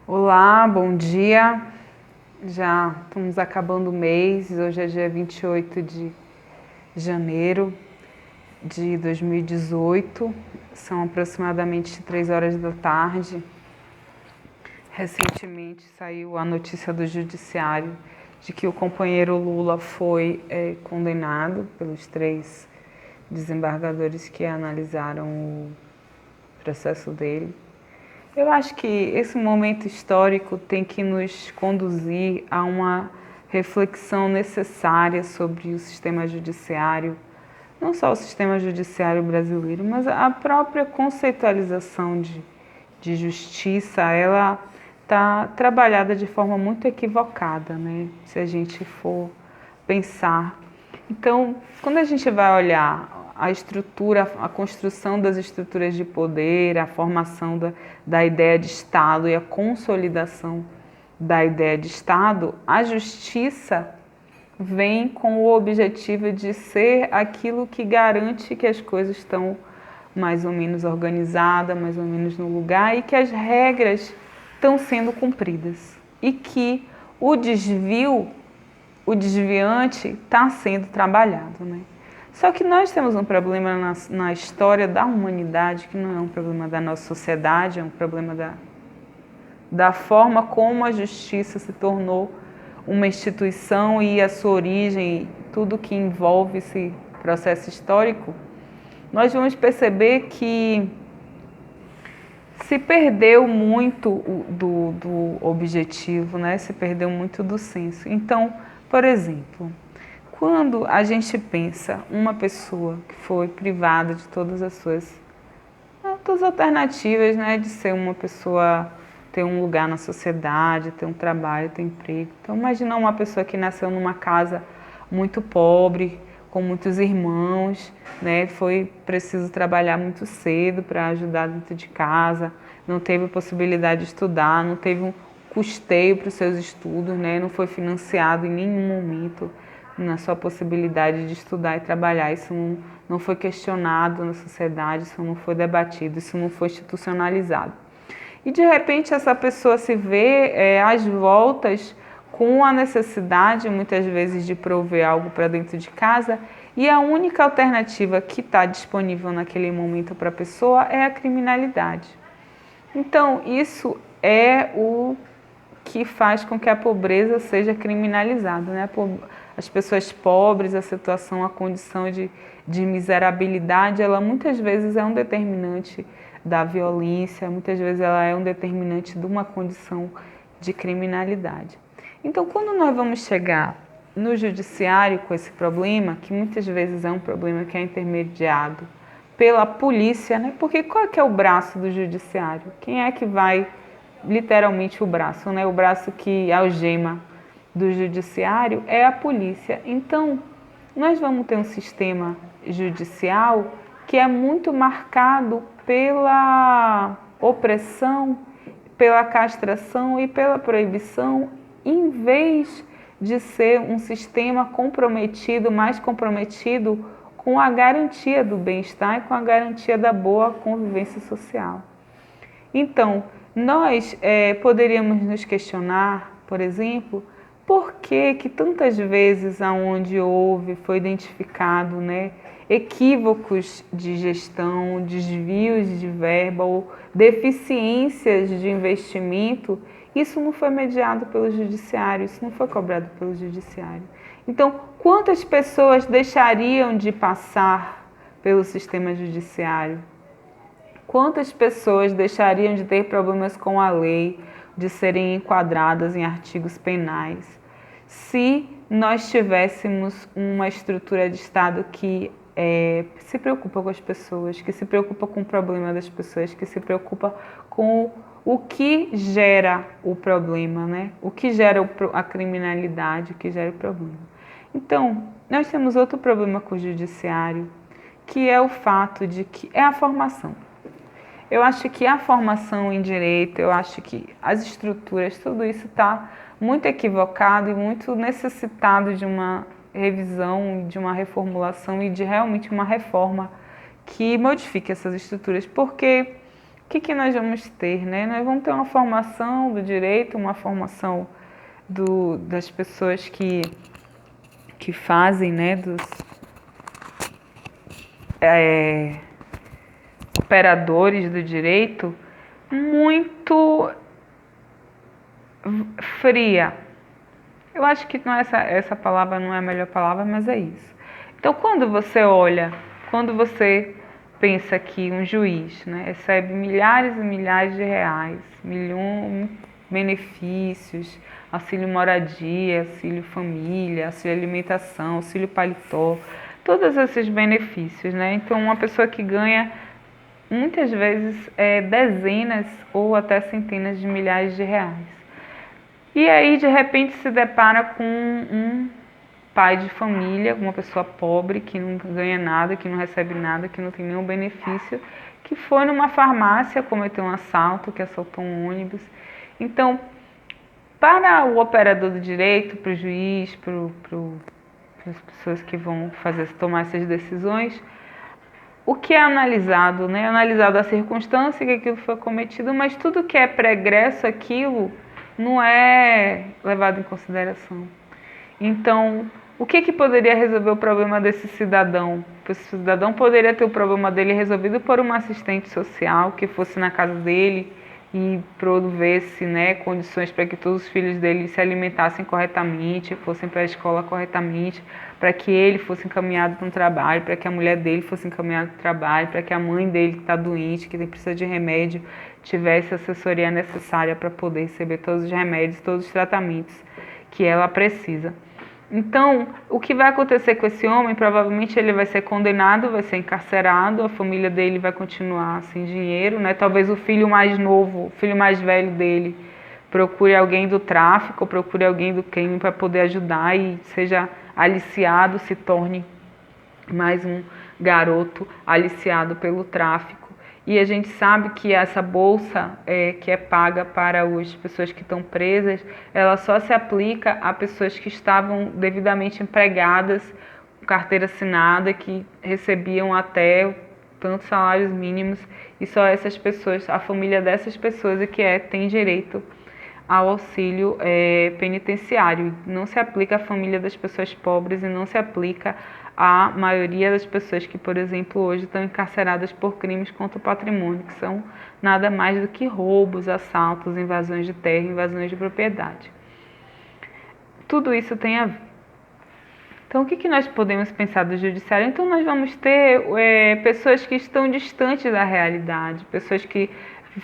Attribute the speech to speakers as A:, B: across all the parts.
A: Olá, bom dia. Já estamos acabando o mês, hoje é dia 28 de janeiro de 2018, são aproximadamente 3 horas da tarde. Recentemente saiu a notícia do judiciário de que o companheiro Lula foi condenado pelos 3 desembargadores que analisaram o processo dele. Eu acho que esse momento histórico tem que nos conduzir a uma reflexão necessária sobre o sistema judiciário, não só o sistema judiciário brasileiro, mas a própria conceitualização de justiça, ela está trabalhada de forma muito equivocada, né? Se a gente for pensar. Então, quando a gente vai olhar a estrutura, a construção das estruturas de poder, a formação da ideia de Estado e a consolidação da ideia de Estado, a justiça vem com o objetivo de ser aquilo que garante que as coisas estão mais ou menos organizadas, mais ou menos no lugar e que as regras estão sendo cumpridas e que o desviante está sendo trabalhado, né? Só que nós temos um problema na história da humanidade, que não é um problema da nossa sociedade, é um problema da forma como a justiça se tornou uma instituição e a sua origem, tudo que envolve esse processo histórico. Nós vamos perceber que se perdeu muito do objetivo, né? Se perdeu muito do senso. Então, por exemplo, quando a gente pensa uma pessoa que foi privada de todas as suas alternativas, né, de ser uma pessoa, ter um lugar na sociedade, ter um trabalho, ter emprego. Então, imagina uma pessoa que nasceu numa casa muito pobre, com muitos irmãos, né, foi preciso trabalhar muito cedo para ajudar dentro de casa, não teve a possibilidade de estudar, não teve um custeio para os seus estudos, né, não foi financiado em nenhum momento na sua possibilidade de estudar e trabalhar. Isso não foi questionado na sociedade, isso não foi debatido, isso não foi institucionalizado. E de repente essa pessoa se vê às voltas com a necessidade muitas vezes de prover algo para dentro de casa e a única alternativa que está disponível naquele momento para a pessoa é a criminalidade. Então isso é o que faz com que a pobreza seja criminalizada, né? As pessoas pobres, a situação, a condição de miserabilidade, ela muitas vezes é um determinante da violência, muitas vezes ela é um determinante de uma condição de criminalidade. Então, quando nós vamos chegar no judiciário com esse problema, que muitas vezes é um problema que é intermediado pela polícia, né? Porque qual é que é o braço do judiciário? Quem é que vai, literalmente o braço, né? O braço que algema do judiciário é a polícia. Então, nós vamos ter um sistema judicial que é muito marcado pela opressão, pela castração e pela proibição, em vez de ser um sistema comprometido, mais comprometido com a garantia do bem-estar e com a garantia da boa convivência social. Então, nós poderíamos nos questionar, por exemplo, por que tantas vezes aonde foi identificado, né, equívocos de gestão, desvios de verba ou deficiências de investimento, isso não foi mediado pelo judiciário, isso não foi cobrado pelo judiciário. Então, quantas pessoas deixariam de passar pelo sistema judiciário? Quantas pessoas deixariam de ter problemas com a lei, de serem enquadradas em artigos penais, se nós tivéssemos uma estrutura de Estado que se preocupa com as pessoas, que se preocupa com o problema das pessoas, que se preocupa com o que gera o problema, né? O que gera a criminalidade, o que gera o problema. Então, nós temos outro problema com o judiciário, que é o fato de que é a formação. Eu acho que a formação em direito, eu acho que as estruturas, tudo isso está muito equivocado e muito necessitado de uma revisão, de uma reformulação e de realmente uma reforma que modifique essas estruturas, porque que nós vamos ter, né? Nós vamos ter uma formação do direito, uma formação das pessoas que fazem, né, dos operadores do direito, muito fria. Eu acho que não é essa palavra não é a melhor palavra, mas é isso. Então, quando você pensa que um juiz, né, recebe milhares e milhares de reais, benefícios, auxílio moradia, auxílio família, auxílio alimentação, auxílio paletó, todos esses benefícios, né? Então, uma pessoa que ganha muitas vezes dezenas ou até centenas de milhares de reais. E aí, de repente, se depara com um pai de família, uma pessoa pobre, que não ganha nada, que não recebe nada, que não tem nenhum benefício, que foi numa farmácia, cometeu um assalto, que assaltou um ônibus. Então, para o operador do direito, para o juiz, para as pessoas que vão tomar essas decisões, o que é analisado, né? Analisado a circunstância que aquilo foi cometido, mas tudo que é pregresso aquilo não é levado em consideração. Então, o que poderia resolver o problema desse cidadão? Esse cidadão poderia ter o problema dele resolvido por uma assistente social que fosse na casa dele e provesse, né, condições para que todos os filhos dele se alimentassem corretamente, fossem para a escola corretamente, para que ele fosse encaminhado para um trabalho, para que a mulher dele fosse encaminhada para o trabalho, para que a mãe dele que está doente, que precisa de remédio, tivesse a assessoria necessária para poder receber todos os remédios, todos os tratamentos que ela precisa. Então, o que vai acontecer com esse homem? Provavelmente ele vai ser condenado, vai ser encarcerado, a família dele vai continuar sem dinheiro, né? Talvez o filho mais novo, o filho mais velho dele, procure alguém do tráfico, procure alguém do crime para poder ajudar e seja aliciado, se torne mais um garoto aliciado pelo tráfico. E a gente sabe que essa bolsa que é paga para as pessoas que estão presas, ela só se aplica a pessoas que estavam devidamente empregadas, com carteira assinada, que recebiam até tantos salários mínimos, e só essas pessoas, a família dessas pessoas é que tem direito ao auxílio penitenciário. Não se aplica à família das pessoas pobres e não se aplica à maioria das pessoas que, por exemplo, hoje estão encarceradas por crimes contra o patrimônio, que são nada mais do que roubos, assaltos, invasões de terra, invasões de propriedade. Tudo isso tem a ver. Então, o que nós podemos pensar do judiciário? Então, nós vamos ter pessoas que estão distantes da realidade, pessoas que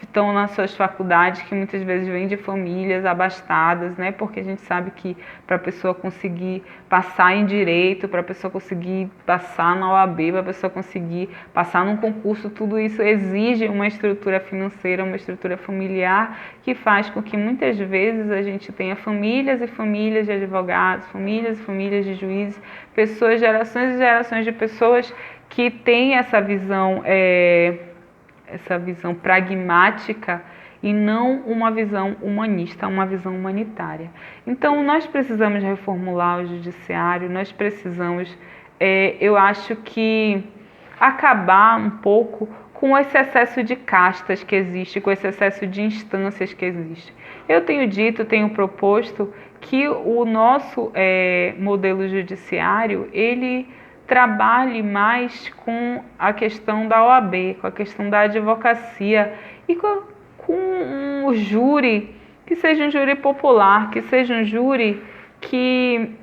A: estão nas suas faculdades, que muitas vezes vêm de famílias abastadas, né? Porque a gente sabe que para a pessoa conseguir passar em direito, para a pessoa conseguir passar na OAB, para a pessoa conseguir passar num concurso, tudo isso exige uma estrutura financeira, uma estrutura familiar, que faz com que muitas vezes a gente tenha famílias e famílias de advogados, famílias e famílias de juízes, pessoas, gerações e gerações de pessoas que têm essa visão pragmática e não uma visão humanista, uma visão humanitária. Então, nós precisamos reformular o judiciário, nós precisamos, eu acho que, acabar um pouco com esse excesso de castas que existe, com esse excesso de instâncias que existe. Eu tenho proposto que o nosso modelo judiciário, ele trabalhe mais com a questão da OAB, com a questão da advocacia e com um júri que seja um júri popular, que seja um júri que,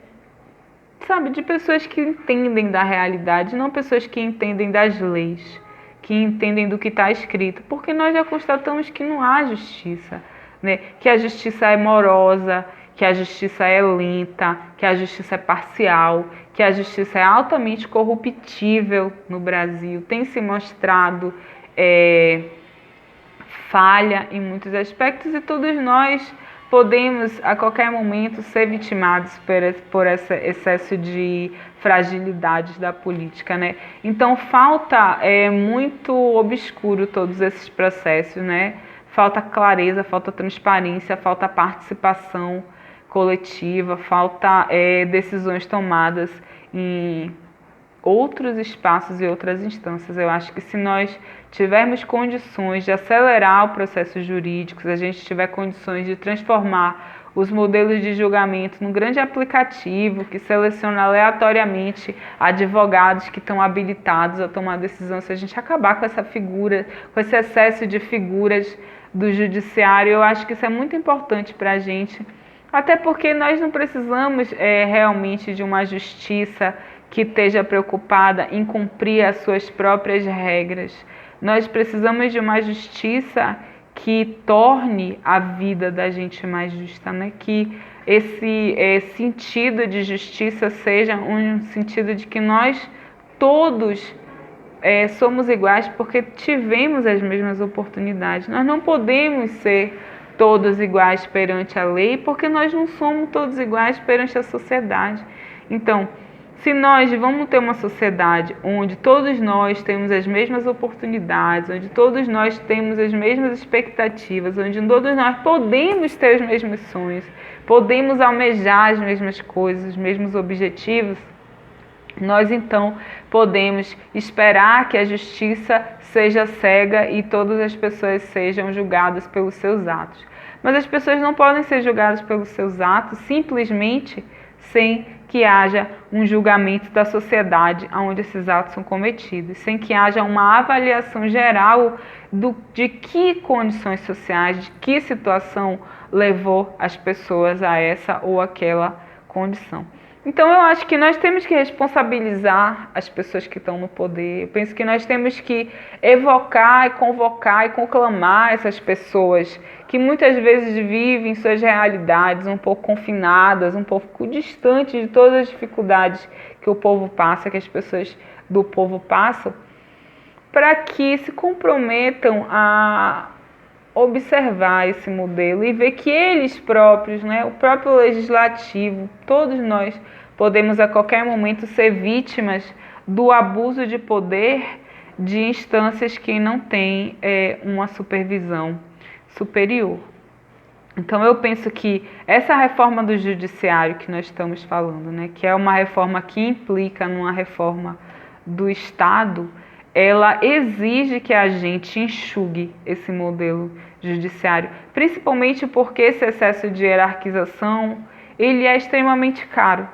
A: sabe, de pessoas que entendem da realidade, não pessoas que entendem das leis, que entendem do que está escrito, porque nós já constatamos que não há justiça, né? Que a justiça é morosa, que a justiça é lenta, que a justiça é parcial, que a justiça é altamente corruptível no Brasil, tem se mostrado falha em muitos aspectos e todos nós podemos a qualquer momento ser vitimados por esse excesso de fragilidades da política, né? Então falta muito obscuro todos esses processos, né? Falta clareza, falta transparência, falta participação coletiva, falta decisões tomadas em outros espaços e outras instâncias. Eu acho que se nós tivermos condições de acelerar o processo jurídico, se a gente tiver condições de transformar os modelos de julgamento num grande aplicativo que seleciona aleatoriamente advogados que estão habilitados a tomar decisão, se a gente acabar com essa figura, com esse excesso de figuras do judiciário, eu acho que isso é muito importante para a gente, até porque nós não precisamos realmente de uma justiça que esteja preocupada em cumprir as suas próprias regras. Nós precisamos de uma justiça que torne a vida da gente mais justa, né? Que esse sentido de justiça seja um sentido de que nós todos somos iguais porque tivemos as mesmas oportunidades. Nós não podemos ser todos iguais perante a lei porque nós não somos todos iguais perante a sociedade. Então, se nós vamos ter uma sociedade onde todos nós temos as mesmas oportunidades, onde todos nós temos as mesmas expectativas, onde todos nós podemos ter os mesmos sonhos, podemos almejar as mesmas coisas, os mesmos objetivos, nós então podemos esperar que a justiça seja cega e todas as pessoas sejam julgadas pelos seus atos. Mas as pessoas não podem ser julgadas pelos seus atos simplesmente sem que haja um julgamento da sociedade onde esses atos são cometidos, sem que haja uma avaliação geral de que condições sociais, de que situação levou as pessoas a essa ou aquela condição. Então eu acho que nós temos que responsabilizar as pessoas que estão no poder. Eu penso que nós temos que evocar e convocar e conclamar essas pessoas que muitas vezes vivem suas realidades um pouco confinadas, um pouco distantes de todas as dificuldades que o povo passa, que as pessoas do povo passam, para que se comprometam a observar esse modelo e ver que eles próprios, né, o próprio legislativo, todos nós podemos a qualquer momento ser vítimas do abuso de poder de instâncias que não têm uma supervisão superior. Então eu penso que essa reforma do judiciário que nós estamos falando, né, que é uma reforma que implica numa reforma do Estado, ela exige que a gente enxugue esse modelo judiciário, principalmente porque esse excesso de hierarquização, ele é extremamente caro.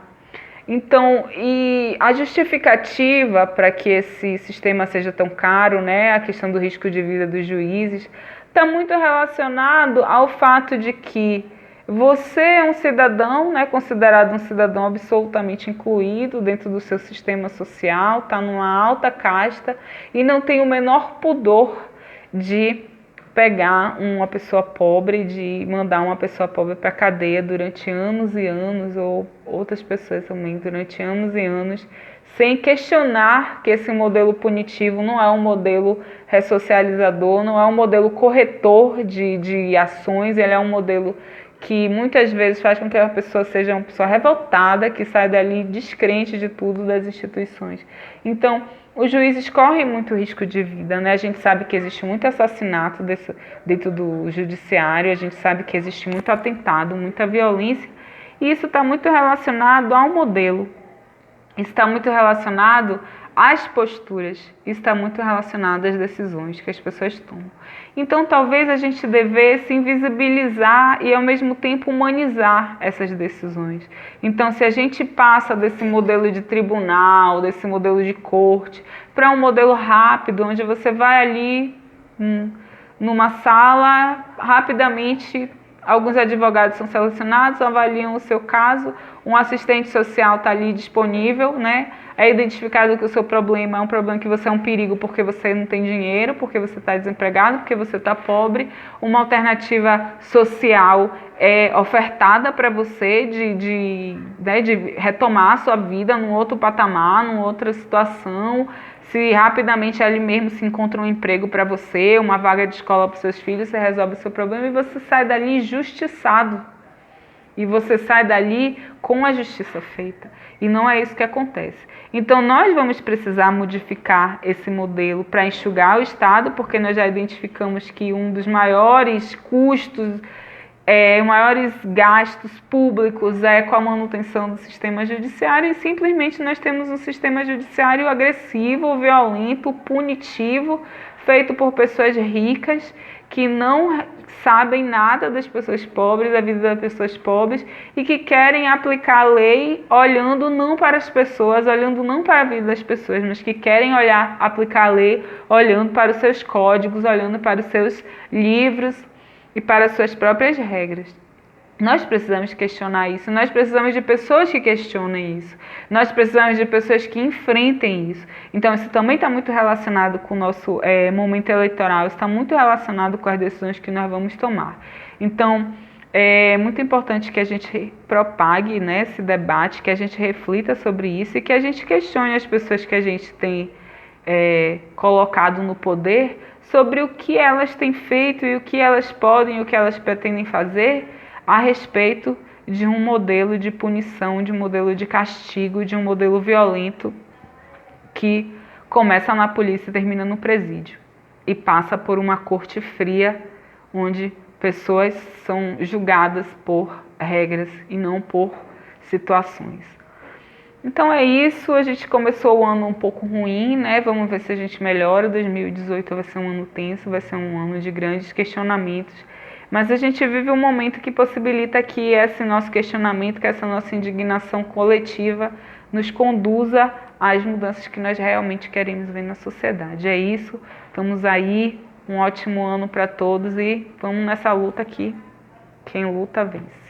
A: Então, e a justificativa para que esse sistema seja tão caro, né, a questão do risco de vida dos juízes, está muito relacionado ao fato de que você é um cidadão, né, considerado um cidadão absolutamente incluído dentro do seu sistema social, está numa alta casta e não tem o menor pudor de pegar uma pessoa pobre, de mandar uma pessoa pobre para a cadeia durante anos e anos, ou outras pessoas também durante anos e anos, sem questionar que esse modelo punitivo não é um modelo ressocializador, não é um modelo corretor de ações, ele é um modelo que muitas vezes faz com que a pessoa seja uma pessoa revoltada, que sai dali descrente de tudo das instituições. Então, os juízes correm muito risco de vida, né? A gente sabe que existe muito assassinato dentro do judiciário, a gente sabe que existe muito atentado, muita violência, e isso está muito relacionado ao modelo, isso está muito relacionado às posturas, isso está muito relacionado às decisões que as pessoas tomam. Então, talvez a gente devesse invisibilizar e, ao mesmo tempo, humanizar essas decisões. Então, se a gente passa desse modelo de tribunal, desse modelo de corte, para um modelo rápido, onde você vai ali numa sala, rapidamente, alguns advogados são selecionados, avaliam o seu caso, um assistente social está ali disponível, né? É identificado que o seu problema é um problema que você é um perigo porque você não tem dinheiro, porque você está desempregado, porque você está pobre. Uma alternativa social é ofertada para você de retomar a sua vida num outro patamar, numa outra situação. Se rapidamente ali mesmo se encontra um emprego para você, uma vaga de escola para os seus filhos, você resolve o seu problema e você sai dali injustiçado. E você sai dali com a justiça feita. E não é isso que acontece. Então, nós vamos precisar modificar esse modelo para enxugar o Estado, porque nós já identificamos que um dos maiores custos, maiores gastos públicos é com a manutenção do sistema judiciário, e simplesmente nós temos um sistema judiciário agressivo, violento, punitivo, feito por pessoas ricas que não sabem nada das pessoas pobres, da vida das pessoas pobres, e que querem aplicar a lei olhando não para as pessoas, olhando não para a vida das pessoas, mas que querem aplicar a lei olhando para os seus códigos, olhando para os seus livros e para as suas próprias regras. Nós precisamos questionar isso, nós precisamos de pessoas que questionem isso, nós precisamos de pessoas que enfrentem isso. Então isso também está muito relacionado com o nosso momento eleitoral, está muito relacionado com as decisões que nós vamos tomar. Então é muito importante que a gente propague, né, esse debate, que a gente reflita sobre isso e que a gente questione as pessoas que a gente tem colocado no poder sobre o que elas têm feito e o que elas podem e o que elas pretendem fazer a respeito de um modelo de punição, de um modelo de castigo, de um modelo violento que começa na polícia e termina no presídio e passa por uma corte fria onde pessoas são julgadas por regras e não por situações. Então é isso, a gente começou o ano um pouco ruim, né? Vamos ver se a gente melhora. 2018 vai ser um ano tenso, vai ser um ano de grandes questionamentos. Mas a gente vive um momento que possibilita que esse nosso questionamento, que essa nossa indignação coletiva nos conduza às mudanças que nós realmente queremos ver na sociedade. É isso, estamos aí, um ótimo ano para todos e vamos nessa luta aqui. Quem luta vence.